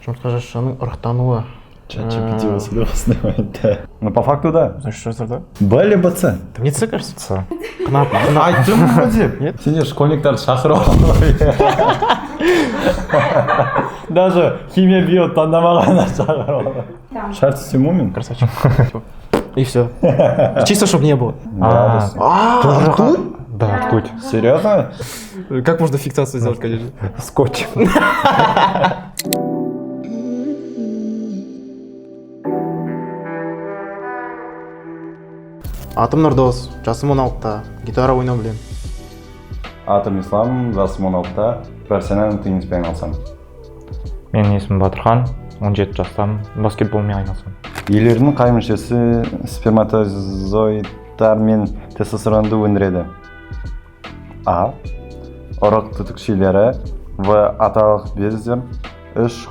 Жұмыртқа жасушаның ұрықтануы. ChatGPT болса да осындай. Ну, по факту, да. Значит, что это? Б либо С. Да мне С кажется. С. Кнап. Айттым ғой деп. Нет? Сендер школьниктарды шақырып даже химия био таңдамағанда шақырып алды. Шарт Симумин. Красавчик. И все. Чисто, чтобы не было. Ртуть? Да, ртуть. Серьезно? Как можно фиксацию сделать, конечно? Скотч. Атым Нұрдос, жасым 16-та, гитара ойнау білем. Атым Ислам, жасым 16-та, профессиональный тенниспен айналысамын. Менің есімім Батырхан, 17 жастамын, баскетболмен айналысамын. Елердің қай мүшесі сперматозоидтар мен тестостеронды өндіреді? А. Ұрық түтікшелері. В. Аталық бездер. 3.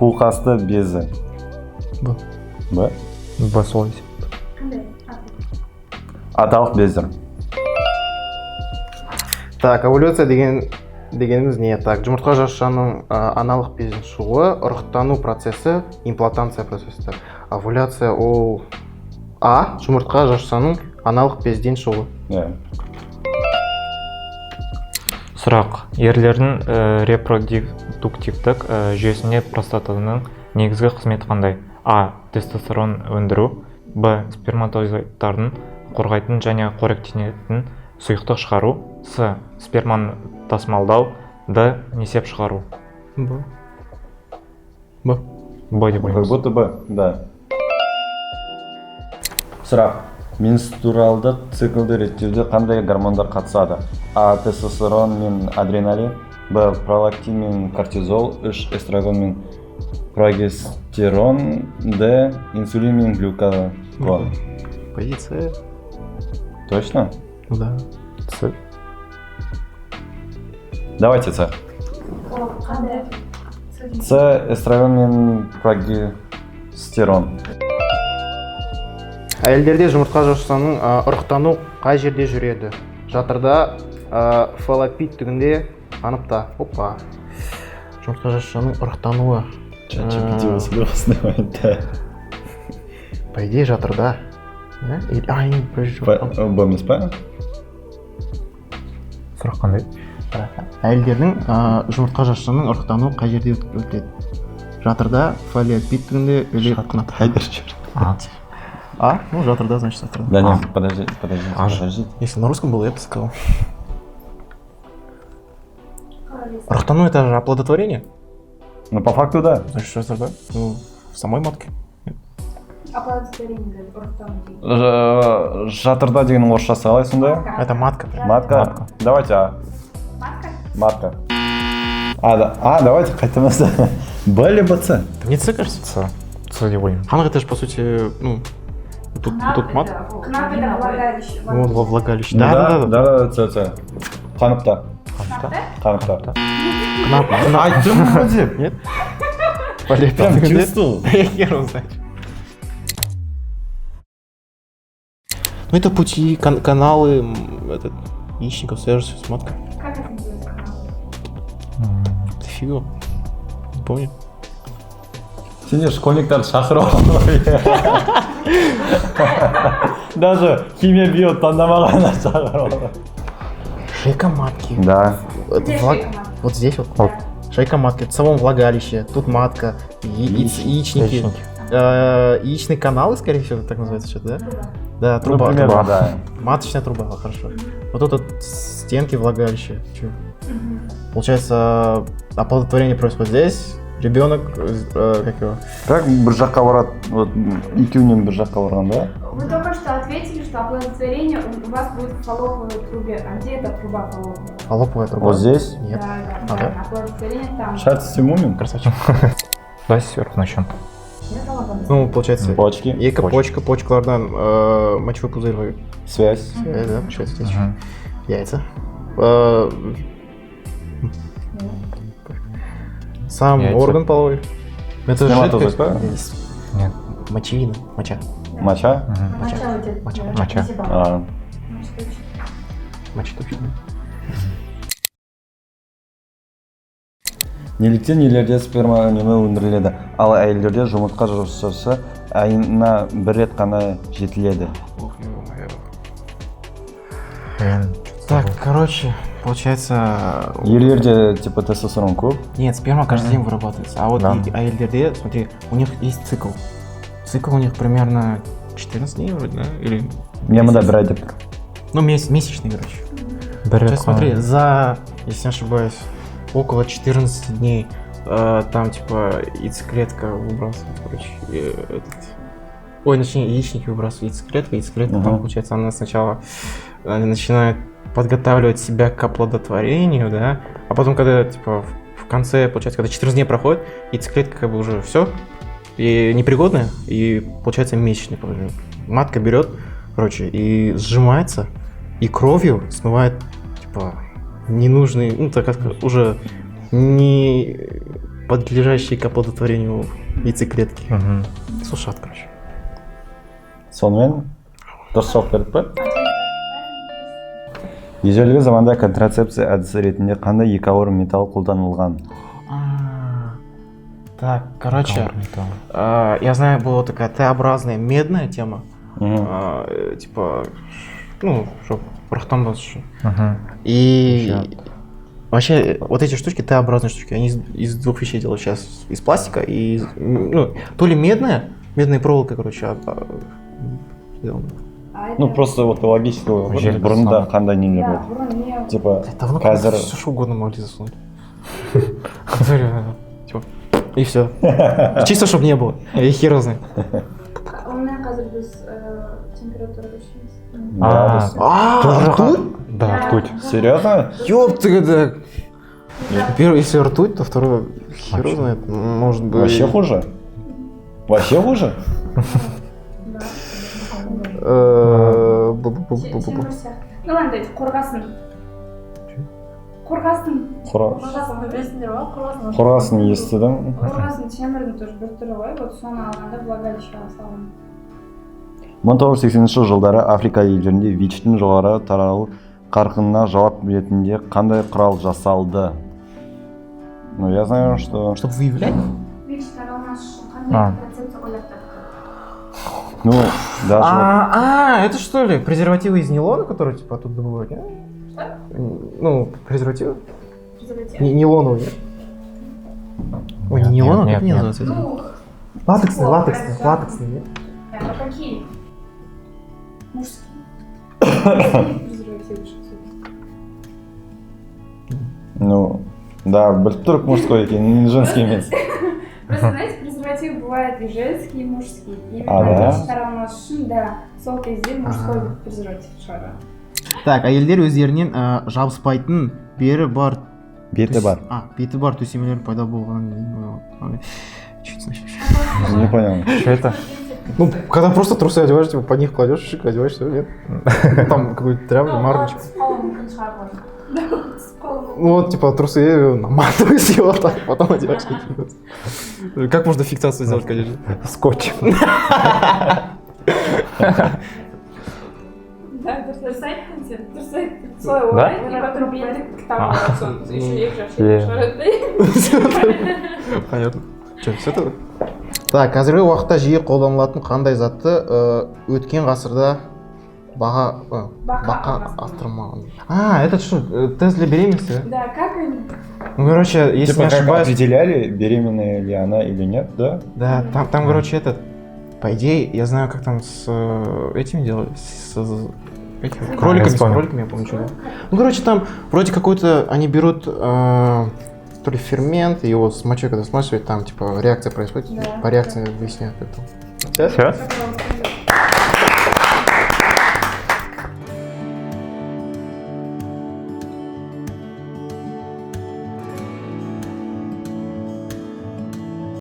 Қолқасты безі. Б. Б. Б солай. Аталық бездер. Так, эволюция дегеніміз не? Так, жұмыртқа жасушаның аналық бездің шығуы, ұрықтану процесі, имплантация процесі. Овуляция ол А. Жұмыртқа жасушаның аналық безден шығуы. Сұрақ. Ерлердің репродуктивтік жүйесіне простатаның негізгі қызметі қандай? А. Тестостерон өндіру. Б. Сперматозоидтардың қорғайтын және қоректенетін сұйықтық шығару. С. Сперманы тасымалдау. Д. Несеп шығару. Б. Б. Б деп Как ойлаймыз. будто Б, да. Сұрақ. Менструалдық циклды реттеуде қандай гормондар қатысады? А. Тестостерон мен адреналин. Б. Пролактин мен кортизол. 3. Эстрагон мен прогестерон. Д. Инсулин мен глюкагон. Позиция. Точно? Да. С. Давайте С. С. Эстрагон мен прогестерон. Әйелдерде жұмыртқа жасушаның ұрықтану қай жерде жүреді? Жатырда, фаллопит түгінде, анықта. Опа. Жұмыртқа жасушаның ұрықтануы. ChatGPT болса да осындай. По идее, жатырда. Б емес па? Сұрақ қандай? Әйелдердің жұмыртқа жасушаның ұрықтануы қай жерде өтеді? Жатырда, фаллопит түгінде, или қанат. А? Ну, жатырда, значит, жатырда. Да нет, подожди. Если на русском было, я бы сказал. Ұрықтану — это же оплодотворение? Ну, по факту, да. Значит, что жатырда? Ну, в самой матке. Оплодотворение, ұрықтану. Жатырда деген орысшасы қалай сонда? Это матка. Матка. Давайте А. Матка. Давайте қайтамыз. Б либо С. Да мне С кажется. С. С деп ойлаймын. Ханг — это же, по сути, ну, тут мат. Кнап это влагалище. Вот во влагалище. Да, С. Қанықта. Кнап. Айттым ғой деп. Нет? Прям чувствовал. Я хер его знает. Ну, это пути, каналы, яичников свяжутся с маткой. Как это называется канал? Это фига. Не помню. Сендер школьниктарды шақырып даже химия био таңдамағанда шақырып алды. Шейка матки. Да. Вот здесь вот. Шейка матки. Это в самом влагалище. Тут матка. Яичники. Яичные каналы, скорее всего, так называется что-то, да? Да, труба. Примерно, да. Маточная труба, хорошо. Вот тут вот стенки влагалища. Получается, оплодотворение происходит здесь. Ребенок, как его? Как бір жаққа барады, вот екеуінен бір жаққа барған, да? Вы только что ответили, что оплодотворение у вас будет в фаллоповой трубе. А где эта труба фаллоповая? Фаллоповая труба. Вот здесь? Нет. Да, да? оплодотворение там. Шарт Симумин. Красавчик. Давай сверху начнем. Ну, получается, Почки. екі почкалардан мочевой пузырь. Связь. Да, получается, здесь. Яйца. Сам Яйца. орган половой. Это Сперматозоид, жидкость. да? Нет. Мочевина. Моча. Моча? Моча. Моча точно. Неліктен ерлерде сперма үнемі өндіріледі, ал әйелдерде жұмыртқа жасаушы айына бір рет қана жетіледі. Так, короче, получается... Ерлерде типа тестостерон көп. Нет, сперма каждый день вырабатывается. А вот Да. АЛДРД, смотри, у них есть цикл. Цикл у них примерно 14 дней вроде, да? Или... Мен мында бір ай деп тұр. Ну, месячный, короче. Бір Сейчас смотри, за, если не ошибаюсь, около 14 дней там типа яйцеклетка выбрасывает, короче, ой, точнее, яичники выбрасывают яйцеклетка, Ага. там, получается, она сначала начинает подготавливать себя к оплодотворению, да, а потом, когда, типа, в конце, получается, когда 14 дней проходит, яйцеклетка как бы уже все, и непригодная, и получается месячный положение. Матка берет, короче, и сжимается, и кровью смывает, типа, ненужные, ну, так как уже не подлежащие к оплодотворению яйцеклетки. Сушат, короче. Сонымен дұрыс жауап бердік па? Ежелгі заманда контрацепция әдісі ретінде қандай екі ауыр металл қолданылған? Так, короче, я знаю, была такая Т-образная медная тема, типа, ну, чтобы рахтам был. И вообще вот эти штучки, Т-образные штучки, они из двух вещей делают сейчас. Из пластика и ну, то ли медная проволока, короче, сделана. Ну просто вот логически бұрында қандай нелер Да, болды? бұрын не... Типа Давно қазір все что угодно могли засунуть. Типа, и все. Чисто, чтобы не было. И хер его знает. У меня қазір біз температура düşürüyoruz. Тоже ртуть? Да, ртуть. Серьезно? Ёпты, да. Первый, если ртуть, то второй хер его знает. Может быть. Вообще хуже? Вообще хуже? Ну ладно, қорғасын. Қорғасын. Қорғасын естідім. Қорғасын темірдің тоже бір түрі ғой, вот соны алғанда влагалищеға салған. 1980 жылдары Африка елдерінде ВИЧ-тің жоғары таралу қарқынына жауап ретінде қандай құрал жасалды? Ну, я знаю, что... Чтобы выявлять? ВИЧ таралмас үшін қандай концепция ойлап таптық? Ну, даже... Это что ли? Презервативы из нейлона, которые типа тут добывают, нет? Что? Ну, презервативы? Презерватив? Нейлоновые, нет? Ой, не нейлоновые, как они нет. называются? Ну, Латексные, нет? а какие? Мужские. Презервативы, что Ну, да, біліп тұрып мужской екен, не женский емес. Просто, знаете, презерватив бывает и женский, и мужский. А, Именно да? ВИЧ таралмас үшін, да, сол кезде мужской презерватив шығарған. Так, әйелдер өздерінен жабыспайтын беті бар төсемелер пайда болған. Чуть значит. Не понял. Что это? Ну, когда просто трусы одеваешь, типа под них кладешь, шик, одеваешь, все, нет? Там какую-то тряпку, марничку. С полом мүмкін шығарған. С полом. Ну вот, типа, трусы наматываешь его так, потом одеваешь. Как можно фиксацию сделать, конечно? Скотч. Да, дұрыс айттың сен. Дұрыс айттың. Солай Да? ойлайды, и потом белдік кітап алады, еще екі жақ Иә. шығарады. Понятно. Че, все это? Так, қазіргі уақытта жиі қолданылатын қандай затты өткен ғасырда бақа астырмаған. Это что, тест для беременности? Да, как они? Ну, короче, если Типа не как ошибаюсь... определяли, беременная ли она или нет, да? Да, там, короче, по идее, я знаю, как там с этим делали, с этими кроликами, я помню, что. Ну, короче, там вроде какой-то, они берут то ли фермент, и его с мочой, когда смачивают, там, типа, реакция происходит, Да. по реакции выясняют это. Все? Как